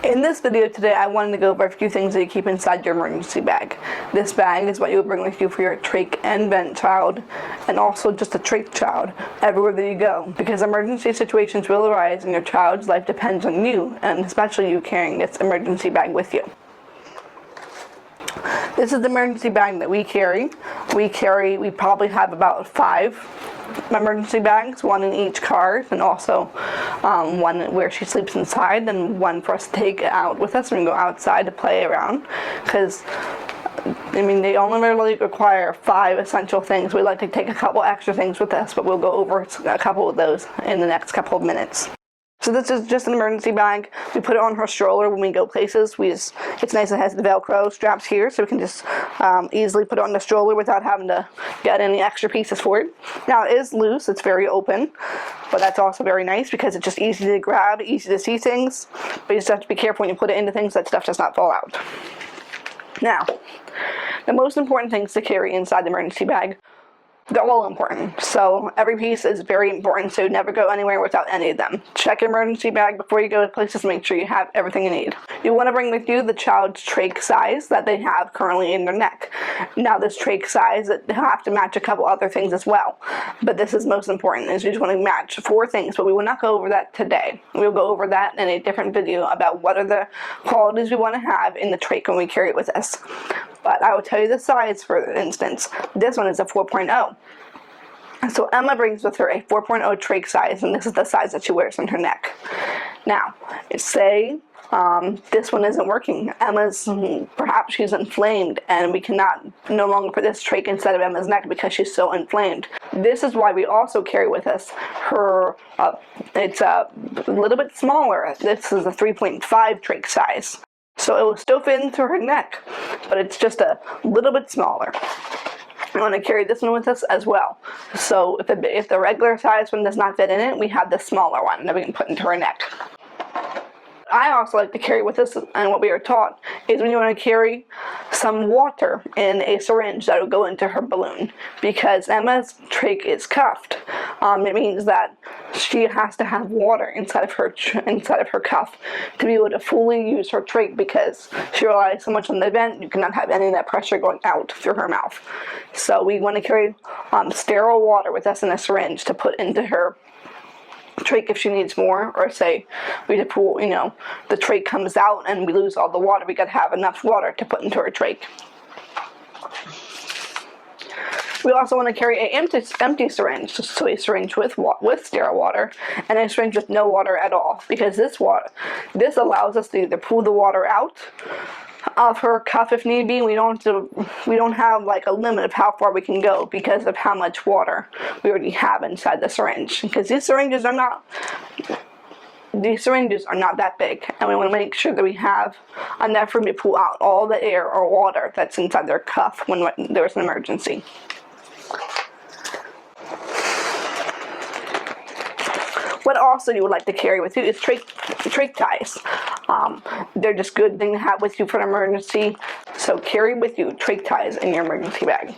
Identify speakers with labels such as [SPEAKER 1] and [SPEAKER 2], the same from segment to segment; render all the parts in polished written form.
[SPEAKER 1] In this video today, I wanted to go over a few things that you keep inside your emergency bag. This bag is what you would bring with you for your trach and vent child, and also just a trach child, everywhere that you go, because emergency situations will arise and your child's life depends on you, and especially you carrying this emergency bag with you. This is the emergency bag that we carry. We probably have about 5 emergency bags, 1 in each car, and also one where she sleeps inside, and one for us to take out with us when we go outside to play around, because they only really require 5 essential things. We like to take a couple extra things with us, but we'll go over a couple of those in the next couple of minutes. So this is just an emergency bag. We put it on her stroller when we go places. It's nice it has the Velcro straps here, so we can just easily put it on the stroller without having to get any extra pieces for it. Now it is loose, it's very open, but that's also very nice because it's just easy to grab, easy to see things, but you just have to be careful when you put it into things that stuff does not fall out. Now, the most important things to carry inside the emergency bag, they're all important, so every piece is very important, so never go anywhere without any of them. Check your emergency bag before you go to places to make sure you have everything you need. You want to bring with you the child's trach size that they have currently in their neck. Now this trach size, they have to match a couple other things as well, but this is most important, is you just want to match 4 things, but we will not go over that today. We'll go over that in a different video about what are the qualities we want to have in the trach when we carry it with us. But I will tell you the size, for instance. This one is a 4.0. So Emma brings with her a 4.0 trach size, and this is the size that she wears on her neck. Now, say this one isn't working. Perhaps she's inflamed, and we cannot no longer put this trach inside of Emma's neck because she's so inflamed. This is why we also carry with us it's a little bit smaller. This is a 3.5 trach size. So it will still fit into her neck, but it's just a little bit smaller. We want to carry this one with us as well. So if the regular size one does not fit in it, we have the smaller one that we can put into her neck. I also like to carry with us, and what we are taught, is when you want to carry some water in a syringe that will go into her balloon. Because Emma's trach is cuffed, it means that she has to have water inside of her cuff to be able to fully use her trach, because she relies so much on the vent. You cannot have any of that pressure going out through her mouth. So we want to carry sterile water with us in a syringe to put into her trach if she needs more, or say we pull, the trach comes out and we lose all the water. We got to have enough water to put into her trach. We also want to carry an empty syringe, so a syringe with sterile water, and a syringe with no water at all, because this allows us to either pull the water out of her cuff if need be. We don't have like a limit of how far we can go because of how much water we already have inside the syringe, because these syringes are not that big, and we want to make sure that we have enough room to pull out all the air or water that's inside their cuff when there's an emergency. What also you would like to carry with you is trach ties. They're just a good thing to have with you for an emergency. So carry with you trach ties in your emergency bag.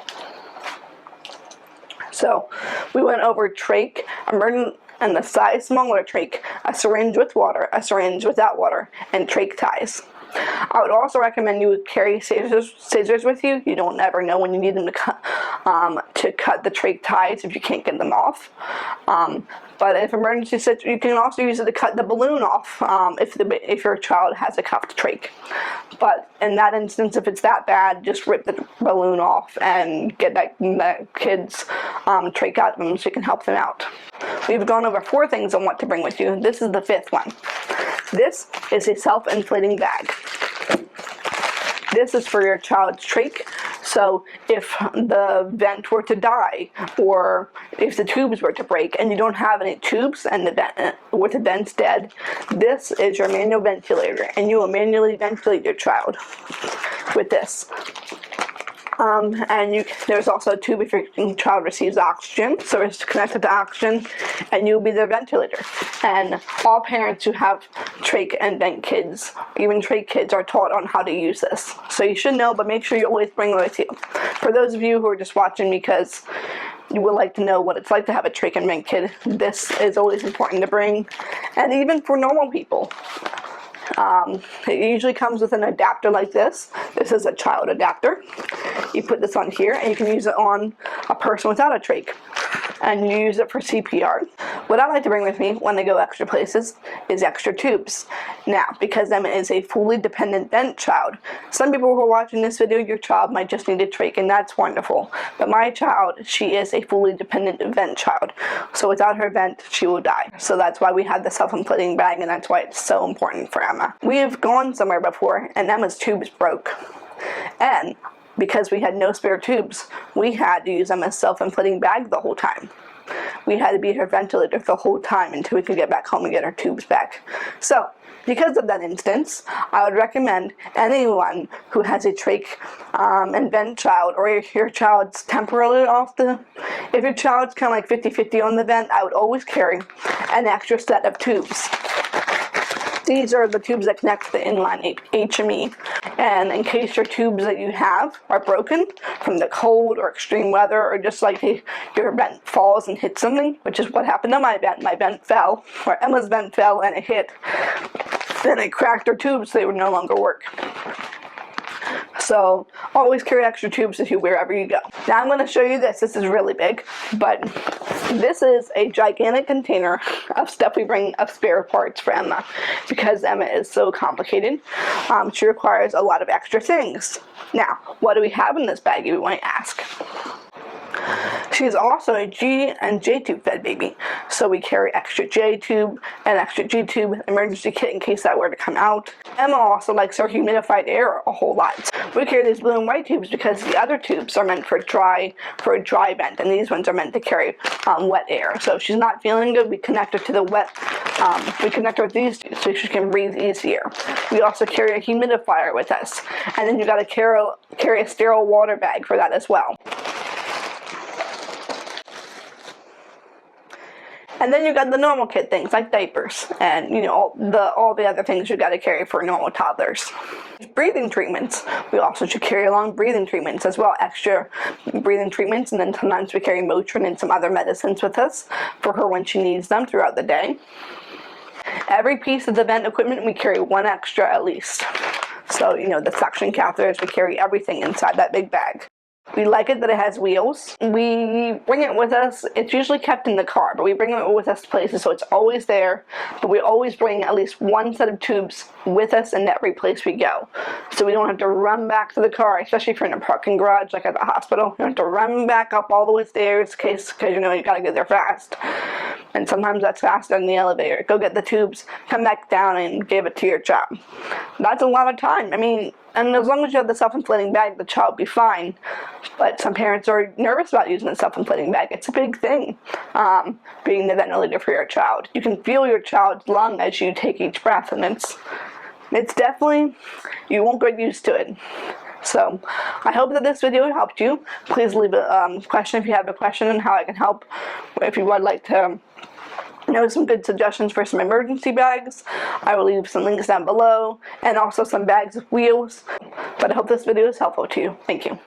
[SPEAKER 1] So we went over trach, and the size smaller trach, a syringe with water, a syringe without water, and trach ties. I would also recommend you carry scissors with you. You don't ever know when you need them to cut the trach ties if you can't get them off. But if emergency situation, you can also use it to cut the balloon off if your child has a cuffed trach. But in that instance, if it's that bad, just rip the balloon off and get that kid's trach out of them so you can help them out. We've gone over 4 things on what to bring with you. This is the 5th one. This is a self-inflating bag. This is for your child's trach. So if the vent were to die, or if the tubes were to break and you don't have any tubes and the vent's dead, this is your manual ventilator, and you will manually ventilate your child with this. And there's also a tube if your child receives oxygen, so it's connected to oxygen, and you'll be their ventilator. And all parents who have trach and vent kids, even trach kids, are taught on how to use this. So you should know, but make sure you always bring it with you. For those of you who are just watching because you would like to know what it's like to have a trach and vent kid, this is always important to bring. And even for normal people, It usually comes with an adapter like this. This is a child adapter. You put this on here and you can use it on a person without a trach, and you use it for CPR. What I like to bring with me when I go extra places is extra tubes. Now, because Emma is a fully dependent vent child, some people who are watching this video, your child might just need a trach, and that's wonderful. But my child, she is a fully dependent vent child. So without her vent, she will die. So that's why we have the self-inflating bag, and that's why it's so important for Emma. We have gone somewhere before, and Emma's tubes broke. And because we had no spare tubes, we had to use Emma's self-inflating bag the whole time. We had to be her ventilator the whole time until we could get back home and get our tubes back. So, because of that instance, I would recommend anyone who has a trach and vent child, or if your child's temporarily off if your child's kind of like 50-50 on the vent, I would always carry an extra set of tubes. These are the tubes that connect to the inline HME, and in case your tubes that you have are broken from the cold or extreme weather, or just like your vent falls and hits something, which is what happened to my vent fell, or Emma's vent fell and it hit, then it cracked her tubes so they would no longer work. So always carry extra tubes with you wherever you go. Now I'm going to show you this. This is really big, but this is a gigantic container of stuff we bring of spare parts for Emma, because Emma is so complicated. She requires a lot of extra things. Now, what do we have in this bag, you might ask? She's also a G and J tube fed baby, so we carry extra J tube and extra G tube emergency kit in case that were to come out. Emma also likes her humidified air a whole lot. We carry these blue and white tubes because the other tubes are meant for a dry vent, and these ones are meant to carry wet air. So if she's not feeling good, we connect her to the wet. We connect her with these tubes so she can breathe easier. We also carry a humidifier with us, and then you got to carry a sterile water bag for that as well. And then you got the normal kit things like diapers and all the other things you got to carry for normal toddlers. Breathing treatments. We also should carry along breathing treatments as well, extra breathing treatments, and then sometimes we carry Motrin and some other medicines with us for her when she needs them throughout the day. Every piece of the vent equipment we carry one extra at least. So the suction catheters, we carry everything inside that big bag. We like it that it has wheels. We bring it with us. It's usually kept in the car, but we bring it with us to places, so it's always there. But we always bring at least one set of tubes with us in every place we go. So we don't have to run back to the car, especially if you're in a parking garage like at the hospital. You don't have to run back up all the way stairs because you gotta get there fast. And sometimes that's faster than the elevator. Go get the tubes, come back down and give it to your child. That's a lot of time. And as long as you have the self-inflating bag, the child will be fine. But some parents are nervous about using the self-inflating bag. It's a big thing, being the ventilator for your child. You can feel your child's lung as you take each breath, and it's definitely, you won't get used to it. So I hope that this video helped you. Please leave a question if you have a question on how I can help. If you would like to know some good suggestions for some emergency bags, I will leave some links down below, and also some bags with wheels. But I hope this video is helpful to you. Thank you.